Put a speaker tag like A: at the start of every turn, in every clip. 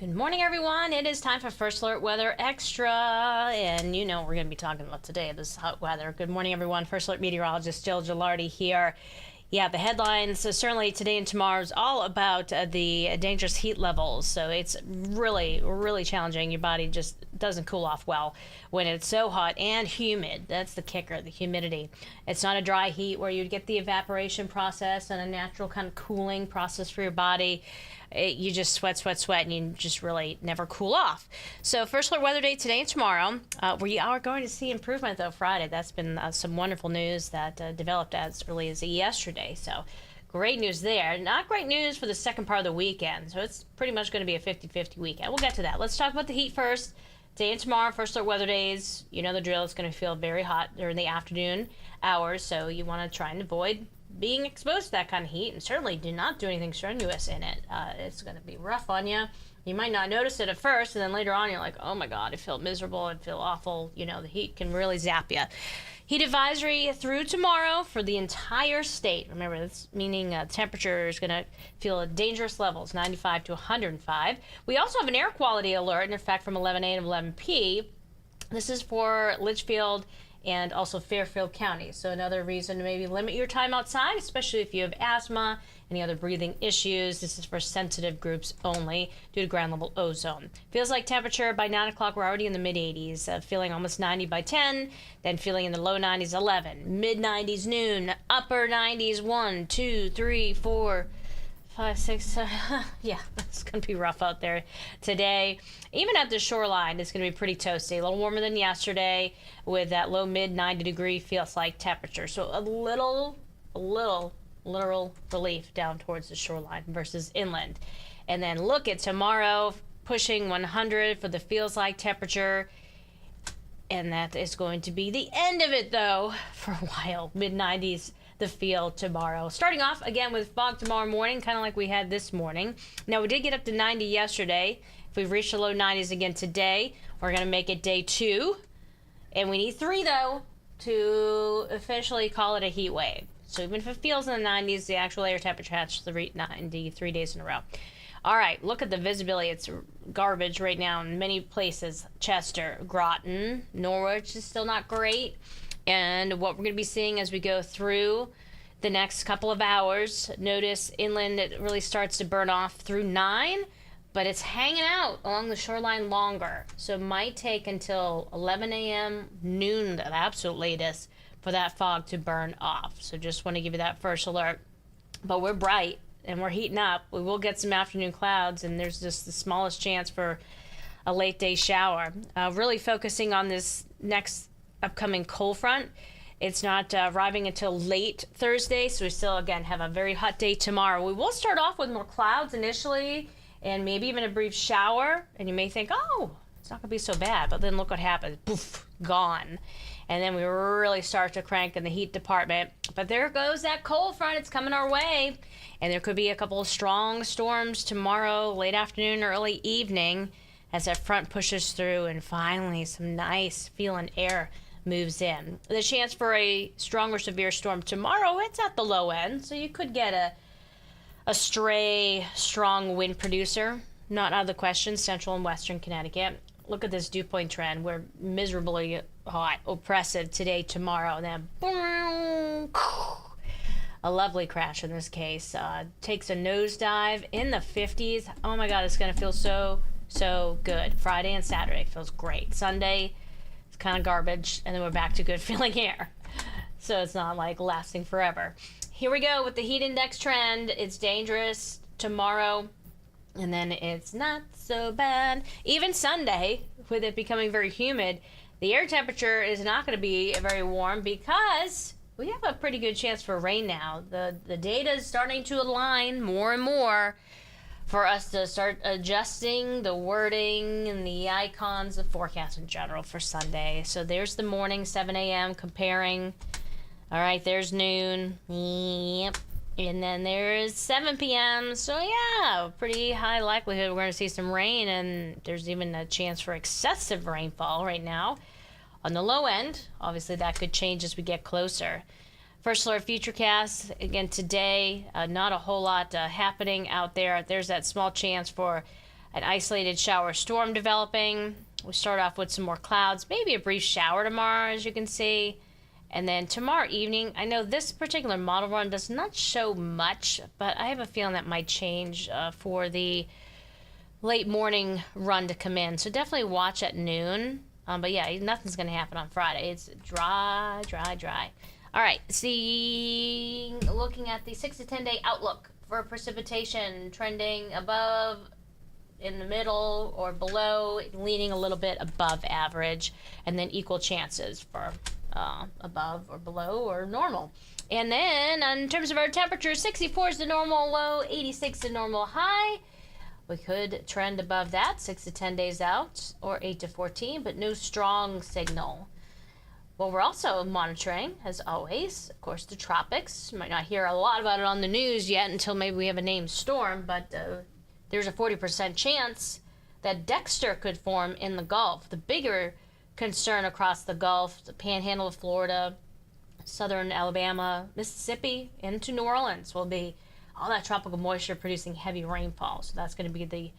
A: Good morning, everyone. It is time for First Alert Weather Extra. And you know what we're going to be talking about today, this hot weather. Good morning, everyone. First Alert Meteorologist Jill Gilardi here. Yeah, the headlines, certainly today and tomorrow, is all about the dangerous heat levels. So it's really, really challenging. Your body just doesn't cool off well when it's so hot and humid. That's the kicker, the humidity. It's not a dry heat where you'd get the evaporation process and a natural kind of cooling process for your body. You just sweat, and you just really never cool off. So First Alert Weather Day today and tomorrow. We are going to see improvement, though, Friday. That's been some wonderful news that developed as early as yesterday. So great news there. Not great news for the second part of the weekend. So it's pretty much going to be a 50-50 weekend. We'll get to that. Let's talk about the heat first. Today and tomorrow, First Alert Weather Days. You know the drill. It's going to feel very hot during the afternoon hours. So you want to try and avoid being exposed to that kind of heat, and certainly do not do anything strenuous in it. It's going to be rough on you. You might not notice it at first, and then later on you're like, oh my God, I feel miserable, I feel awful. You know, the heat can really zap you. Heat advisory through tomorrow for the entire state. Remember, that's meaning temperature is going to feel at dangerous levels, 95 to 105. We also have an air quality alert in effect from 11 a.m. to 11 p. This is for Litchfield and also Fairfield County. So another reason to maybe limit your time outside, especially if you have asthma, any other breathing issues. This is for sensitive groups only due to ground level ozone. Feels like temperature by 9 o'clock, we're already in the mid 80s, feeling almost 90 by 10, then feeling in the low 90s 11, mid 90s noon, upper 90s 1, 2, 3, 4, 5, 6, yeah, it's going to be rough out there today. Even at the shoreline, it's going to be pretty toasty. A little warmer than yesterday with that low mid 90 degree feels like temperature. So a little literal relief down towards the shoreline versus inland. And then look at tomorrow, pushing 100 for the feels like temperature. And that is going to be the end of it, though, for a while. Mid 90s. The feel tomorrow. Starting off again with fog tomorrow morning, kind of like we had this morning. Now we did get up to 90 yesterday. If we've reached the low 90s again today, we're going to make it day 2. And we need 3, though, to officially call it a heat wave. So even if it feels in the 90s, the actual air temperature has to reach 90 3 days in a row. All right, look at the visibility. It's garbage right now in many places. Chester, Groton, Norwich is still not great. And what we're going to be seeing as we go through the next couple of hours, notice inland it really starts to burn off through 9, but it's hanging out along the shoreline longer. So it might take until 11 a.m., noon, the absolute latest, for that fog to burn off. So just want to give you that first alert. But we're bright and we're heating up. We will get some afternoon clouds, and there's just the smallest chance for a late day shower. Really focusing on this next upcoming cold front. It's not arriving until late Thursday, so we still, again, have a very hot day tomorrow. We will start off with more clouds initially and maybe even a brief shower, and you may think, oh, it's not going to be so bad, but then look what happens. Poof, gone. And then we really start to crank in the heat department. But there goes that cold front. It's coming our way, and there could be a couple of strong storms tomorrow, late afternoon, early evening, as that front pushes through, and finally some nice feeling air moves in. The chance for a strong or severe storm tomorrow, it's at the low end, so you could get a stray strong wind producer. Not out of the question, central and western Connecticut. Look at this dew point trend. We're miserably hot, oppressive today, tomorrow, and then boom, a lovely crash in this case. Takes a nosedive in the 50s. Oh my God, it's going to feel so good. Friday and Saturday feels great. Sunday, kind of garbage, and then we're back to good feeling air. So it's not like lasting forever. Here we go with the heat index trend. It's dangerous tomorrow, and then it's not so bad. Even Sunday, with it becoming very humid, the air temperature is not going to be very warm because we have a pretty good chance for rain now. The data is starting to align more and more for us to start adjusting the wording and the icons of forecast in general for Sunday. So there's the morning, 7 a.m. comparing. All right, there's noon. Yep. And then there's 7 p.m. So yeah, pretty high likelihood we're going to see some rain, and there's even a chance for excessive rainfall right now. On the low end, obviously that could change as we get closer. First Alert Futurecast, again today, not a whole lot happening out there. There's that small chance for an isolated shower storm developing. We start off with some more clouds, maybe a brief shower tomorrow, as you can see. And then tomorrow evening, I know this particular model run does not show much, but I have a feeling that might change for the late morning run to come in. So definitely watch at noon. But yeah, nothing's going to happen on Friday. It's dry, dry, dry. All right, looking at the 6 to 10 day outlook for precipitation, trending above, in the middle, or below, leaning a little bit above average, and then equal chances for above or below or normal. And then in terms of our temperature, 64 is the normal low, 86 the normal high. We could trend above that 6 to 10 days out, or 8 to 14, but no strong signal. Well, we're also monitoring, as always, of course, the tropics. You might not hear a lot about it on the news yet until maybe we have a named storm, but there's a 40% chance that Dexter could form in the Gulf. The bigger concern across the Gulf, the panhandle of Florida, southern Alabama, Mississippi, into New Orleans will be all that tropical moisture producing heavy rainfall. So that's going to be the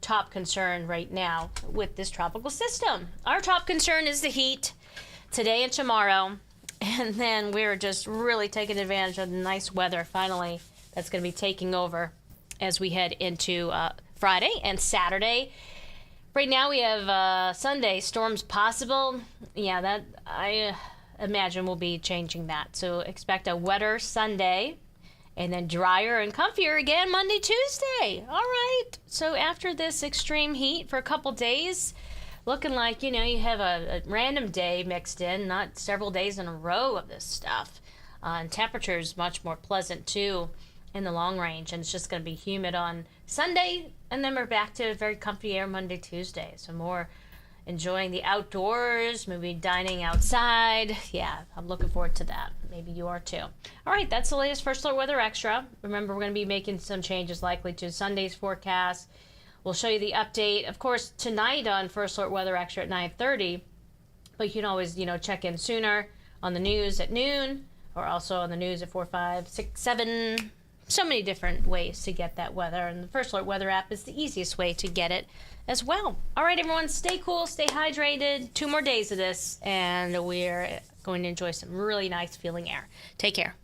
A: top concern right now with this tropical system. Our top concern is the heat today and tomorrow. And then we're just really taking advantage of the nice weather finally that's going to be taking over as we head into Friday and Saturday. Right now we have Sunday storms possible. Yeah, that I imagine will be changing that. So expect a wetter Sunday and then drier and comfier again Monday, Tuesday. All right. So after this extreme heat for a couple days, looking like, you have a random day mixed in, not several days in a row of this stuff. And temperature is much more pleasant too in the long range, and it's just going to be humid on Sunday, and then we're back to very comfy air Monday, Tuesday. So more enjoying the outdoors, maybe dining outside. Yeah, I'm looking forward to that. Maybe you are too. All right, that's the latest First Alert Weather Extra. Remember, we're going to be making some changes likely to Sunday's forecast. We'll show you the update, of course, tonight on First Alert Weather Extra at 9:30. But you can always, check in sooner on the news at noon, or also on the news at 4, 5, 6, 7. So many different ways to get that weather, and the First Alert Weather app is the easiest way to get it as well. All right, everyone, stay cool, stay hydrated. 2 more days of this, and we're going to enjoy some really nice feeling air. Take care.